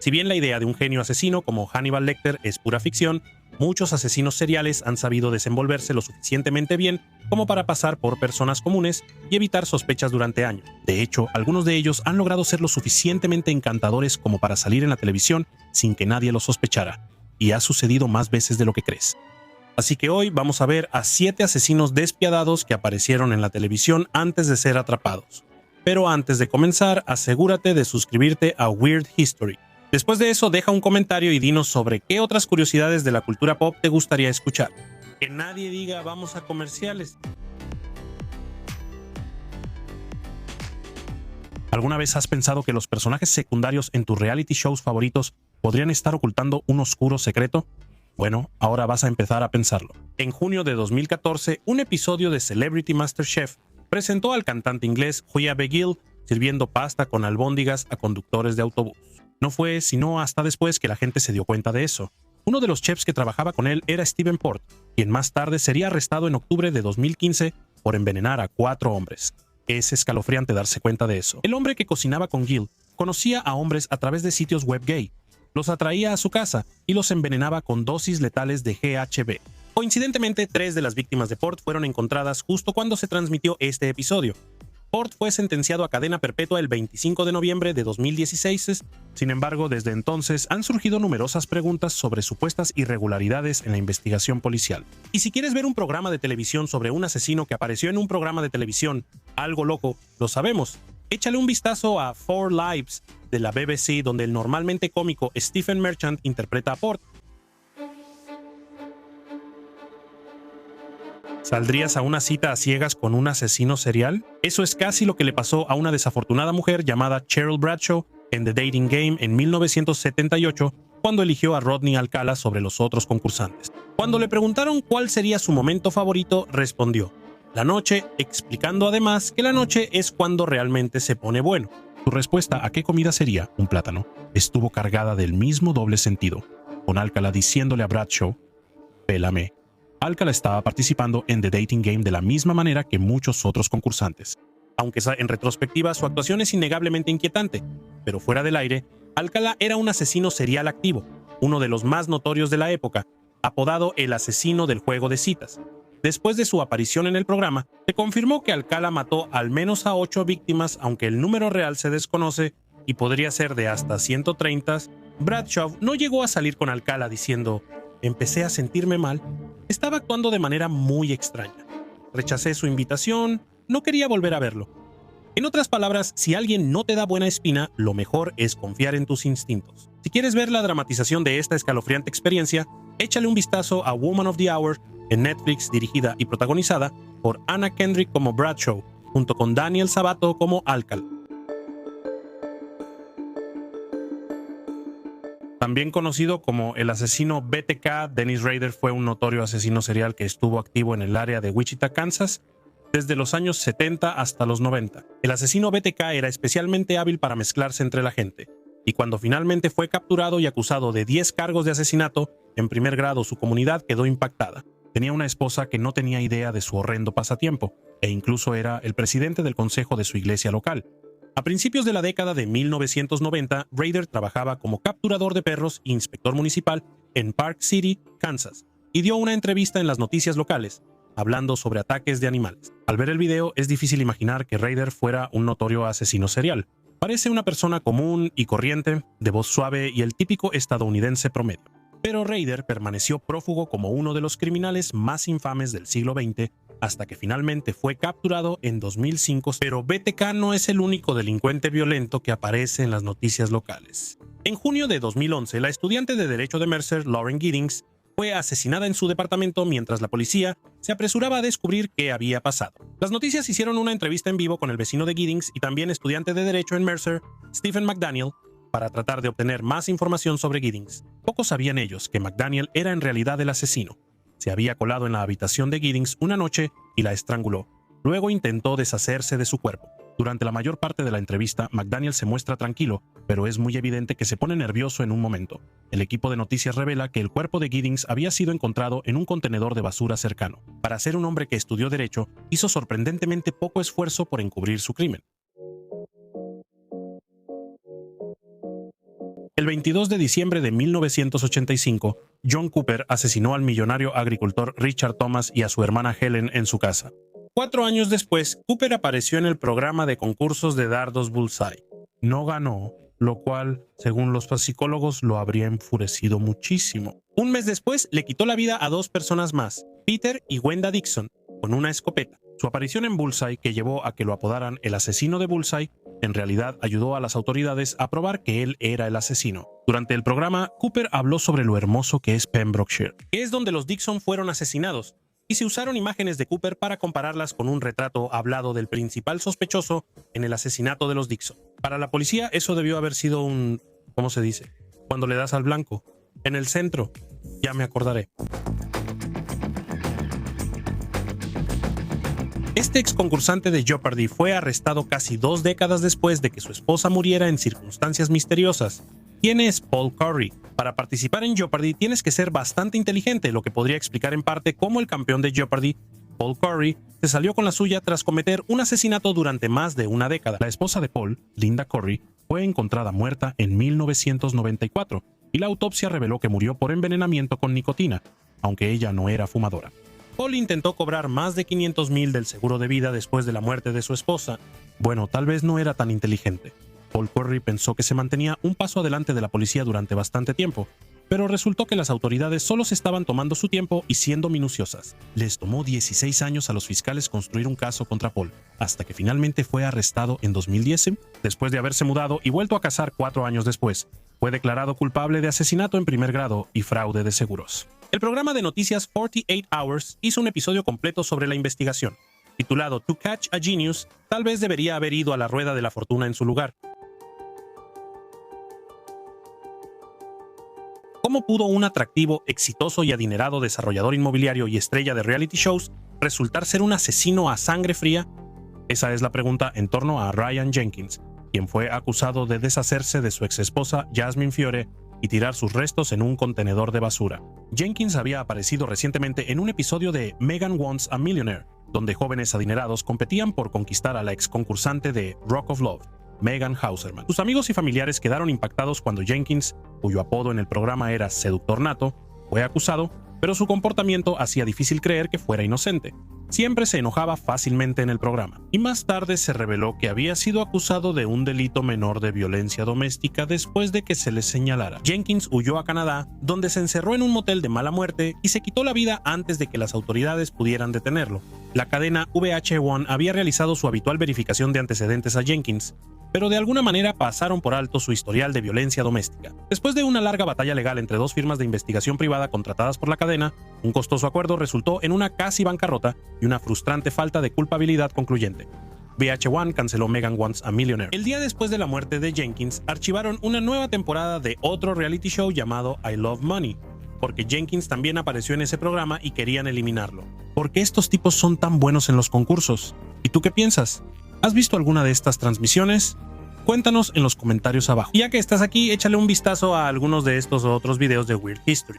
Si bien la idea de un genio asesino como Hannibal Lecter es pura ficción, muchos asesinos seriales han sabido desenvolverse lo suficientemente bien como para pasar por personas comunes y evitar sospechas durante años. De hecho, algunos de ellos han logrado ser lo suficientemente encantadores como para salir en la televisión sin que nadie lo sospechara, y ha sucedido más veces de lo que crees. Así que hoy vamos a ver a 7 asesinos despiadados que aparecieron en la televisión antes de ser atrapados. Pero antes de comenzar, asegúrate de suscribirte a Weird History. Después de eso, deja un comentario y dinos sobre qué otras curiosidades de la cultura pop te gustaría escuchar. Que nadie diga vamos a comerciales. ¿Alguna vez has pensado que los personajes secundarios en tus reality shows favoritos podrían estar ocultando un oscuro secreto? Bueno, ahora vas a empezar a pensarlo. En junio de 2014, un episodio de Celebrity MasterChef presentó al cantante inglés Huya Beguil sirviendo pasta con albóndigas a conductores de autobús. No fue sino hasta después que la gente se dio cuenta de eso. Uno de los chefs que trabajaba con él era Steven Port, quien más tarde sería arrestado en octubre de 2015 por envenenar a 4 hombres. Es escalofriante darse cuenta de eso. El hombre que cocinaba con Gill conocía a hombres a través de sitios web gay, los atraía a su casa y los envenenaba con dosis letales de GHB. Coincidentemente, 3 de las víctimas de Port fueron encontradas justo cuando se transmitió este episodio. Port fue sentenciado a cadena perpetua el 25 de noviembre de 2016. Sin embargo, desde entonces han surgido numerosas preguntas sobre supuestas irregularidades en la investigación policial. Y si quieres ver un programa de televisión sobre un asesino que apareció en un programa de televisión, algo loco, lo sabemos. Échale un vistazo a Four Lives de la BBC, donde el normalmente cómico Stephen Merchant interpreta a Port. ¿Saldrías a una cita a ciegas con un asesino serial? Eso es casi lo que le pasó a una desafortunada mujer llamada Cheryl Bradshaw en The Dating Game en 1978, cuando eligió a Rodney Alcala sobre los otros concursantes. Cuando le preguntaron cuál sería su momento favorito, respondió: la noche, explicando además que la noche es cuando realmente se pone bueno. Su respuesta a qué comida sería un plátano estuvo cargada del mismo doble sentido, con Alcala diciéndole a Bradshaw: pélame. Alcala estaba participando en The Dating Game de la misma manera que muchos otros concursantes. Aunque en retrospectiva su actuación es innegablemente inquietante, pero fuera del aire, Alcala era un asesino serial activo, uno de los más notorios de la época, apodado el asesino del juego de citas. Después de su aparición en el programa, se confirmó que Alcala mató al menos a 8 víctimas, aunque el número real se desconoce y podría ser de hasta 130. Bradshaw no llegó a salir con Alcala diciendo: empecé a sentirme mal. Estaba actuando de manera muy extraña. Rechacé su invitación, no quería volver a verlo. En otras palabras, si alguien no te da buena espina, lo mejor es confiar en tus instintos. Si quieres ver la dramatización de esta escalofriante experiencia, échale un vistazo a Woman of the Hour en Netflix, dirigida y protagonizada por Anna Kendrick como Bradshaw, junto con Daniel Sabato como Alcala. También conocido como el asesino BTK, Dennis Rader fue un notorio asesino serial que estuvo activo en el área de Wichita, Kansas, desde los años 70 hasta los 90. El asesino BTK era especialmente hábil para mezclarse entre la gente, y cuando finalmente fue capturado y acusado de 10 cargos de asesinato en primer grado, su comunidad quedó impactada. Tenía una esposa que no tenía idea de su horrendo pasatiempo, e incluso era el presidente del consejo de su iglesia local. A principios de la década de 1990, Rader trabajaba como capturador de perros e inspector municipal en Park City, Kansas, y dio una entrevista en las noticias locales, hablando sobre ataques de animales. Al ver el video, es difícil imaginar que Rader fuera un notorio asesino serial. Parece una persona común y corriente, de voz suave y el típico estadounidense promedio. Pero Rader permaneció prófugo como uno de los criminales más infames del siglo XX, hasta que finalmente fue capturado en 2005, pero BTK no es el único delincuente violento que aparece en las noticias locales. En junio de 2011, la estudiante de Derecho de Mercer, Lauren Giddings, fue asesinada en su departamento mientras la policía se apresuraba a descubrir qué había pasado. Las noticias hicieron una entrevista en vivo con el vecino de Giddings y también estudiante de Derecho en Mercer, Stephen McDaniel, para tratar de obtener más información sobre Giddings. Pocos sabían ellos que McDaniel era en realidad el asesino. Se había colado en la habitación de Giddings una noche y la estranguló. Luego intentó deshacerse de su cuerpo. Durante la mayor parte de la entrevista, McDaniel se muestra tranquilo, pero es muy evidente que se pone nervioso en un momento. El equipo de noticias revela que el cuerpo de Giddings había sido encontrado en un contenedor de basura cercano. Para ser un hombre que estudió Derecho, hizo sorprendentemente poco esfuerzo por encubrir su crimen. El 22 de diciembre de 1985, John Cooper asesinó al millonario agricultor Richard Thomas y a su hermana Helen en su casa. 4 años después, Cooper apareció en el programa de concursos de dardos Bullseye. No ganó, lo cual, según los psicólogos, lo habría enfurecido muchísimo. Un mes después, le quitó la vida a 2 personas más, Peter y Wenda Dixon, con una escopeta. Su aparición en Bullseye, que llevó a que lo apodaran el asesino de Bullseye, en realidad ayudó a las autoridades a probar que él era el asesino. Durante el programa, Cooper habló sobre lo hermoso que es Pembrokeshire, que es donde los Dixon fueron asesinados, y se usaron imágenes de Cooper para compararlas con un retrato hablado del principal sospechoso en el asesinato de los Dixon. Para la policía, eso debió haber sido un... ¿cómo se dice? Cuando le das al blanco. En el centro. Ya me acordaré. Este ex concursante de Jeopardy fue arrestado casi 2 décadas después de que su esposa muriera en circunstancias misteriosas. ¿Quién es Paul Curry? Para participar en Jeopardy tienes que ser bastante inteligente, lo que podría explicar en parte cómo el campeón de Jeopardy, Paul Curry, se salió con la suya tras cometer un asesinato durante más de una década. La esposa de Paul, Linda Curry, fue encontrada muerta en 1994 y la autopsia reveló que murió por envenenamiento con nicotina, aunque ella no era fumadora. Paul intentó cobrar más de $500,000 del seguro de vida después de la muerte de su esposa. Bueno, tal vez no era tan inteligente. Paul Curry pensó que se mantenía un paso adelante de la policía durante bastante tiempo, pero resultó que las autoridades solo se estaban tomando su tiempo y siendo minuciosas. Les tomó 16 años a los fiscales construir un caso contra Paul, hasta que finalmente fue arrestado en 2010, después de haberse mudado y vuelto a casar 4 años después. Fue declarado culpable de asesinato en primer grado y fraude de seguros. El programa de noticias 48 Hours hizo un episodio completo sobre la investigación. Titulado To Catch a Genius, tal vez debería haber ido a la rueda de la fortuna en su lugar. ¿Cómo pudo un atractivo, exitoso y adinerado desarrollador inmobiliario y estrella de reality shows resultar ser un asesino a sangre fría? Esa es la pregunta en torno a Ryan Jenkins, quien fue acusado de deshacerse de su exesposa Jasmine Fiore y tirar sus restos en un contenedor de basura. Jenkins había aparecido recientemente en un episodio de Megan Wants a Millionaire, donde jóvenes adinerados competían por conquistar a la ex concursante de Rock of Love, Megan Hauserman. Sus amigos y familiares quedaron impactados cuando Jenkins, cuyo apodo en el programa era Seductor Nato, fue acusado, pero su comportamiento hacía difícil creer que fuera inocente. Siempre se enojaba fácilmente en el programa, y más tarde se reveló que había sido acusado de un delito menor de violencia doméstica después de que se le señalara. Jenkins huyó a Canadá, donde se encerró en un motel de mala muerte y se quitó la vida antes de que las autoridades pudieran detenerlo. La cadena VH1 había realizado su habitual verificación de antecedentes a Jenkins, pero de alguna manera pasaron por alto su historial de violencia doméstica. Después de una larga batalla legal entre 2 firmas de investigación privada contratadas por la cadena, un costoso acuerdo resultó en una casi bancarrota y una frustrante falta de culpabilidad concluyente. VH1 canceló Megan Wants a Millionaire. El día después de la muerte de Jenkins, archivaron una nueva temporada de otro reality show llamado I Love Money, porque Jenkins también apareció en ese programa y querían eliminarlo. ¿Por qué estos tipos son tan buenos en los concursos? ¿Y tú qué piensas? ¿Has visto alguna de estas transmisiones? Cuéntanos en los comentarios abajo. Y ya que estás aquí, échale un vistazo a algunos de estos otros videos de Weird History.